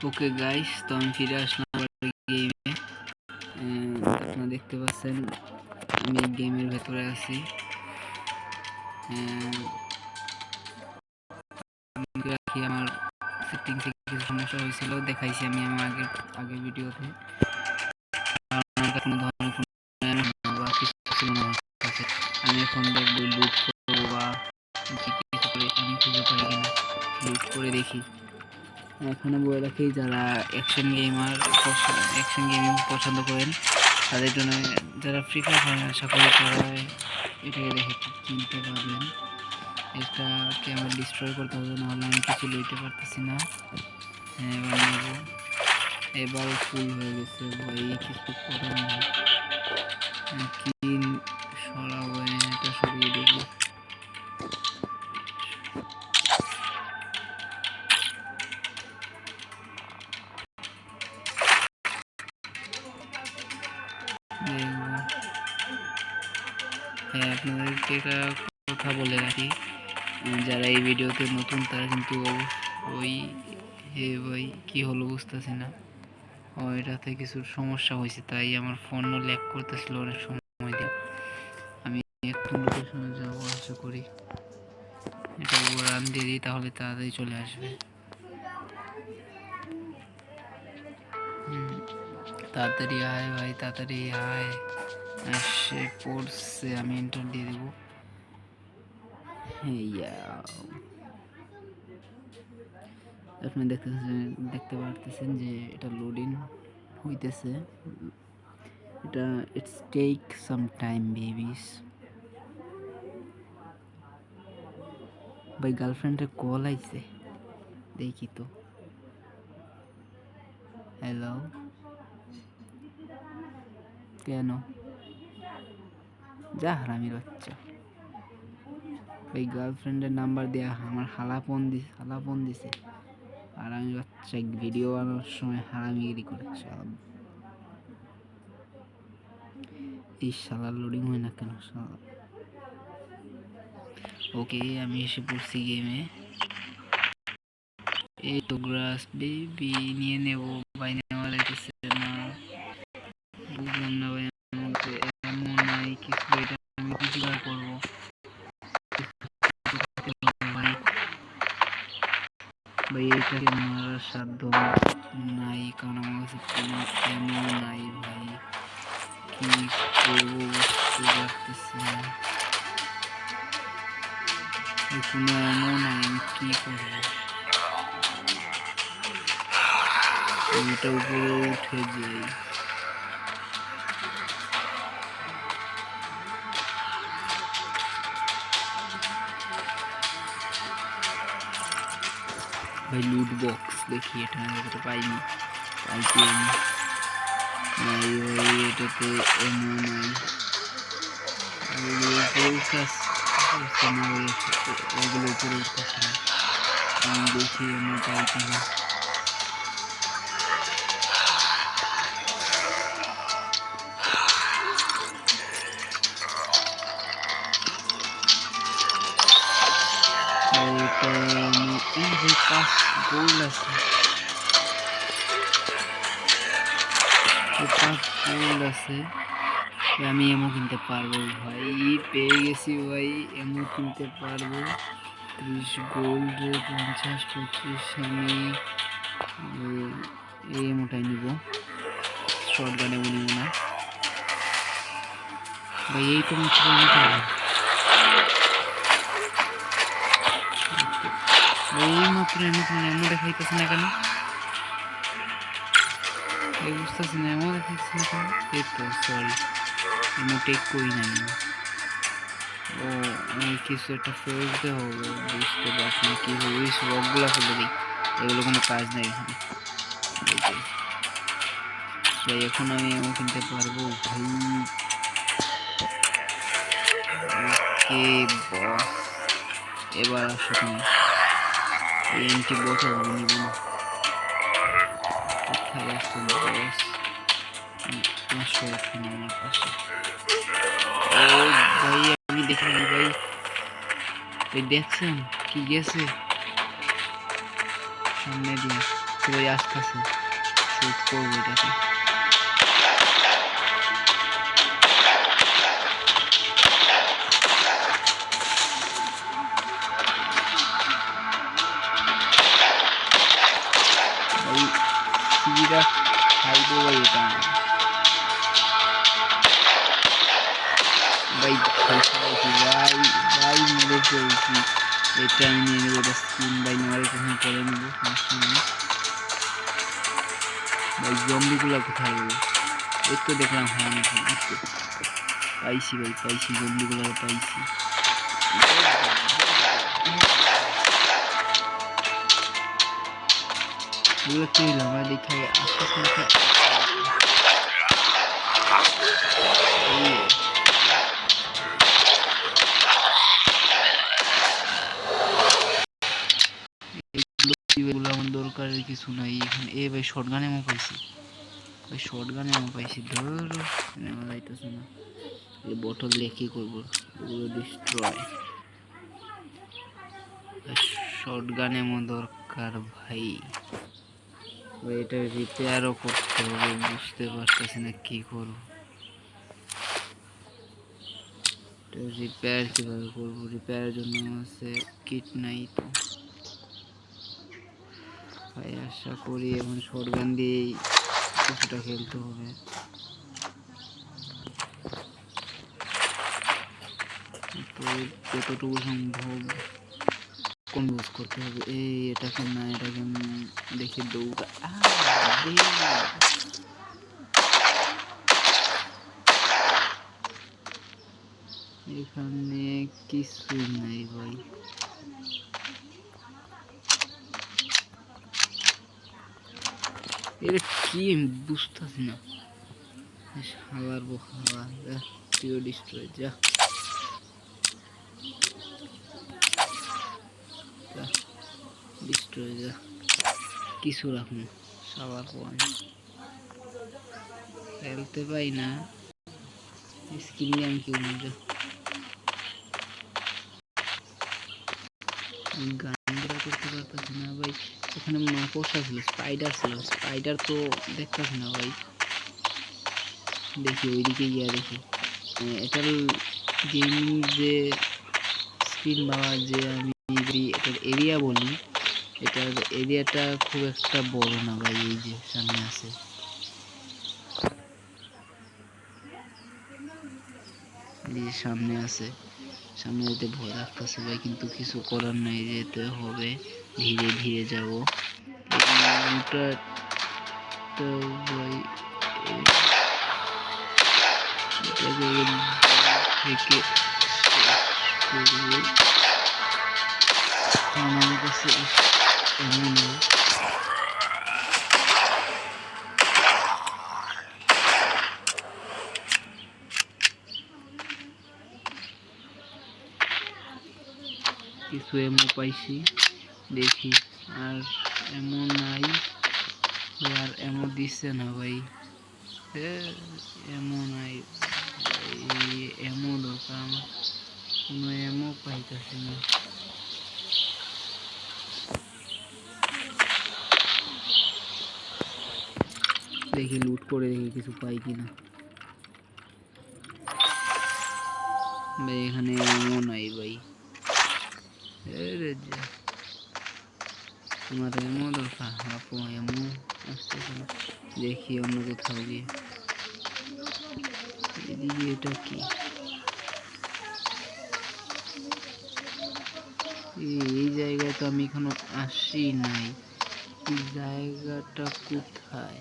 Okay guys, তো আমি ফিরে আসলাম গেমে। আপনারা দেখতে পাচ্ছেন আমি গেমের ভেতরে আছি। আমার সেটিংসে কিছু সমস্যা হয়েছিল, দেখাইছি আমি আমার আগের ভিডিওতে। কোনো ধরনের কিছু ছিল না। আমি এখন দেখবো লুট করবো বা কিছু করে আমি খুঁজে পাই কিনা, লুট করে দেখি। এখানে বলে রাখি, যারা অ্যাকশন গেমিং পছন্দ করেন তাদের জন্য, যারা ফ্রি ফায়ার আশা করি তারা এটাকে দেখে চিনতে পারবেন। এটাকে আমার ডিস্ট্রয় করতে হবে, নাহলে আমি কিছু লইতে পারতেছি না। হ্যাঁ, এবার নেব। এবার ফুল হয়ে গেছে ভাই, কিছু করার নেই। কি সরাবো, এটা সরিয়ে দেখি। হ্যাঁ, আপনাদেরকে একটা কথা বলে রাখি, যারা এই ভিডিওতে নতুন তারা কিন্তু ওই ভাই কি হলো বুঝতেছি না। এটাতে কিছু সমস্যা হয়েছে, তাই আমার ফোনও ল্যাগ করতেছিল অনেক সময় দিয়ে। আমি একটু লোকেশনে যাবো, আশা করি এটা রান দিয়ে দিই, তাহলে তাড়াতাড়ি চলে আসবে। তাড়াতাড়ি আয় ভাই, তাড়াতাড়ি আয়। সে পড়ছে, আমি এন্টার দিয়ে দেবো। আপনি দেখতে পারতেছেন যে এটা লোডিং হইতেছে। এটা it's take some time babies. ভাই গার্লফ্রেন্ডের কল আইছে, দেখি তো। হ্যালো, কেন? যা হারামির বাচ্চা, ভাই গার্লফ্রেন্ডের নাম্বার দেয়া আমার হালা ফোন দিছে। আর আমি বাচ্চা ভিডিও বানানোর সময় হারামিগিরি করে। এই শালা লোডিং হয় না কেন শালা? ওকে, আমি এসে পড়ছি গেমে। এই তো গ্রাস বেবি নিয়ে নেব, ভাই নেওয়া যাইতেছে না। বুঝলাম না ভাই, আমাকে এমন নাই কিছু, এটা আমি কি করবো ভাই? এটাকে মারার সাধ্য নাই, কারণ আমার কাছে কোনো এমন নাই ভাই। কি করবো বুঝতে পারতেছি না, কোনো এমন নাই, আমি কি করবো? এটা উপরে উঠে যাই। ভাই লুট বক্স দেখি, এটা পাইনি, পাইছি আমি নাই ভাই, এটাতে এমন নাই। ওগুলো উপরে উঠতেছে না, আমি দেখি আমি পাই কিনা। গোল্ড আছে, আমি এমও কিনতে পারবো ভাই, পেয়ে গেছি ভাই, এমও কিনতে পারবো। 30 গোল্ড, 50-25 আমি এই এমওটাই নিব, শর্ট গান এমন নিব না ভাই। এই তো মাত্র এমন দেখাইতেছে না কেন? বুঝতেছি না, এমন দেখাইতেছে না কেন? এই তো সরি, এমন টেক করি না আমি। ও কিছু একটা ফেলতে হবে, বুঝতে পারছি না কি হবে। ওই রকগুলো ফেলে দিই, এগুলো কোনো কাজ নেই এখানে। তাই এখন আমি এমন কিনতে পারবো ভাই। ওকে বস, এবার আসো তুমি। এমটি বস হবে নিব না, কোথায় আসছো বস? আসো এখানে আমার পাশে। ও ভাই, আমি দেখিনি ভাই, দেখছেন কি গেছে সামনে দিয়ে? তো ভাই আসতেছে, শুট করবো এটাকে। ভাই সিরা খাইবো ভাই এটা, ভাই ভাই ভাই মেরে ফেলছি। এটা আমি নিয়ে নেবো, এটা স্কিন ভাই নেওয়ার কখন করে নেবো, সমস্যা নেই। ভাই জম্বিগুলো কোথায় গেল? এই তো দেখলাম, হ্যাঁ পাইছি ভাই, পাইছি জম্বিগুলো পাইছি। এগুলো কি হলো আমার দেখে আস্তে আস্তে আমার দরকারের কিছু নাই এখানে। এ ভাই শটগান এমন পাইছি, ভাই শটগান এমন পাইছি, ধর নেওয়া যাইতেছে না। এই বোতল দিয়ে কি করবো, ওগুলো ডিস্ট্রয়। শটগান এমন দরকার ভাই, এটা রিপেয়ারও করতে হবে, বুঝতে পারতেছি না কি করবো। রিপেয়ার কিভাবে করবো, রিপেয়ারের জন্য আছে কিট নাই তো ভাই। আশা করি এখন শটগান দিয়েই কিছুটা খেলতে হবে। তো যতটুকু সম্ভব কম ইউজ করতে হবে। এই এটাকে না, এটাকে দেখি দৌড়া এখানে কিছুই নাই ভাই। এটা কি বুঝতেছি না, হাওয়ার বোকা তুইও ডিস্ট্রয় যা, ডিস্ট্রয় যা, কিছু রাখুন সাওয়ার পয়েন্ট খেলতে পাই না, স্ক্রিন দিয়ে আমি কেউ যা গান করতে পারতেছি না ভাই। এখানে মাকড়সা ছিল, স্পাইডার ছিল, স্পাইডার তো দেখতেছি না ভাই। দেখি ওইদিকে গিয়া দেখি। এটার গেমিং যে স্ক্রিন বা যে আমি এটার এরিয়া বলি, এটার এরিয়াটা খুব একটা বড় না ভাই। এই যে সামনে আছে, এই যে সামনে আছে, সামনে যেতে ভয় লাগতেছে ভাই, কিন্তু কিছু করার নাই, যেতে হবে, ধীরে ধীরে যাবো। তো ভাই থেকে আমার কাছে এমন কিছু এমন পাইছি, দেখি আর এমন নাই, আর এমন দিচ্ছে না ভাই, এমন নাই, এমন দরকার আমার, কোনো এমন পাইতেছি না। দেখি লুট করে দেখি কিছু পাই কিনা ভাই। এখানে এমন নাই ভাই, তোমার এমন দরকার, আপু এমন আসতেছে না, দেখি অন্য কোথাও গিয়ে। এদিকে এটা কি, এই জায়গায় তো আমি এখনো আসি নাই, এই জায়গাটা কোথায়,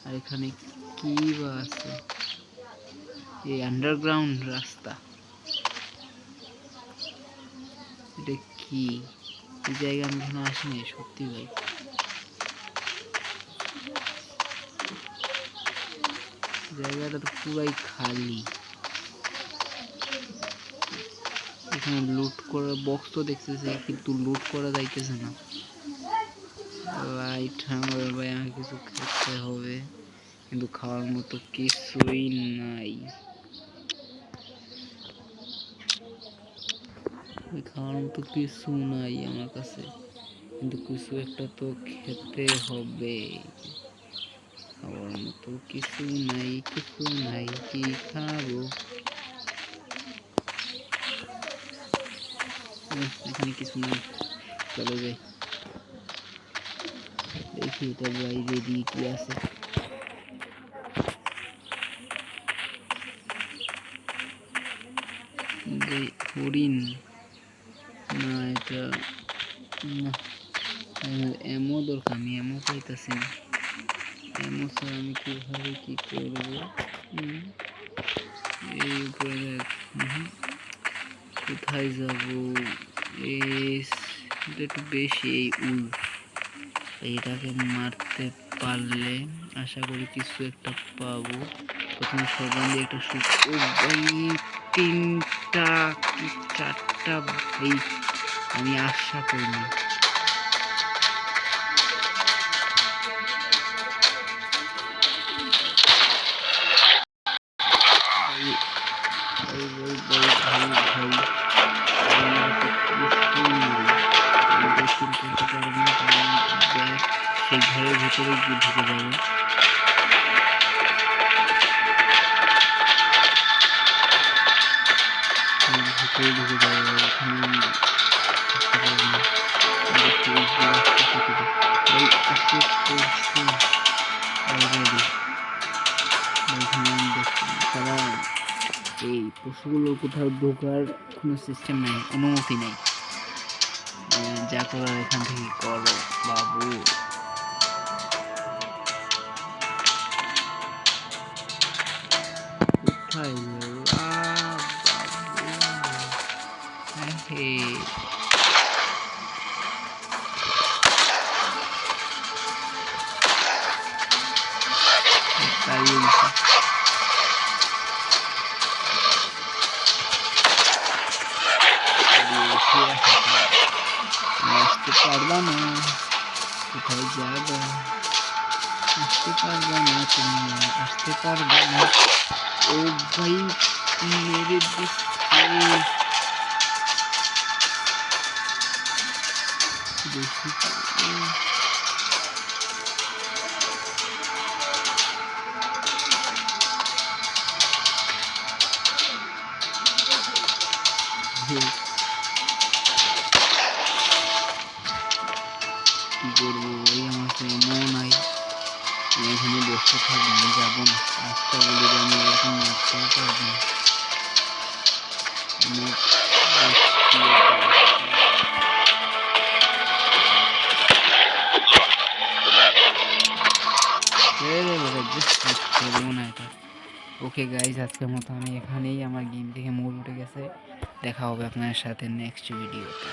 আর এখানে কি বা আছে, এই আন্ডারগ্রাউন্ড রাস্তা, এটা কি, এই জায়গায় আমি এখনো আসি নাই সত্যি ভাই। জায়গাটা তো পুরাই খালি, এখানে লুট করা বক্স তো দেখতেছে, কিন্তু লুট করা যাইতেছে না। লাইট আমার ভাই, আমাকে কিছু খেতে হবে, কিন্তু খাওয়ার মতো কিছুই নাই, খাওয়ার মতো কিছু নাই আমার কাছে। কিন্তু কিছু একটা তো খেতে হবে। খাওয়ার মতো কিছু নাই, কিছু নাই, কি খাবো? এখানে কিছু নাই, চলে যাই। দেখি এটা বাইরে দিয়ে কি আছে। হরিণ না, এটা না। এমও দরকার, আমি এমও পাইতেছি না। এমও ছাড়া আমি কিভাবে কি করবো? এই উপরে কোথায় যাব? এটা একটু বেশি, এই উল্ফ এটাকে মারতে পারলে আশা করি কিছু একটা পাবো। প্রথমে সর্বাঙ্গে একটা ও ভাই, 3টা কি 4টা ভাই, আমি আশা করিনি। সেই ঘরের ভেতরে গিয়ে ঢুকে যাবে। ভিতরে ঢুকে যাবে, এখানে তারা এই পশুগুলো কোথাও ঢোকার কোনো সিস্টেম নেই, অনুমতি নেই। যা করার এখান থেকে করো বাবু। কোথায় আসতে পারবা না, কোথায় যাবো? আসতে পারবা না, তুমি আসতে পারবা না। ও ভাই মেরে দিচ্ছে। দেখি কি করবো? ওই আমার তো এমন নাই, এখানে বসে থাকবো, আমি যাবো না। রাস্তা বলে আমি এরকম রাস্তাও পারবো না। ওকে গাইজ, আজকের মতো আমি এখানেই, আমার গেম থেকে মোড উঠে গেছে। দেখা হবে আপনার সাথে নেক্সট ভিডিওতে।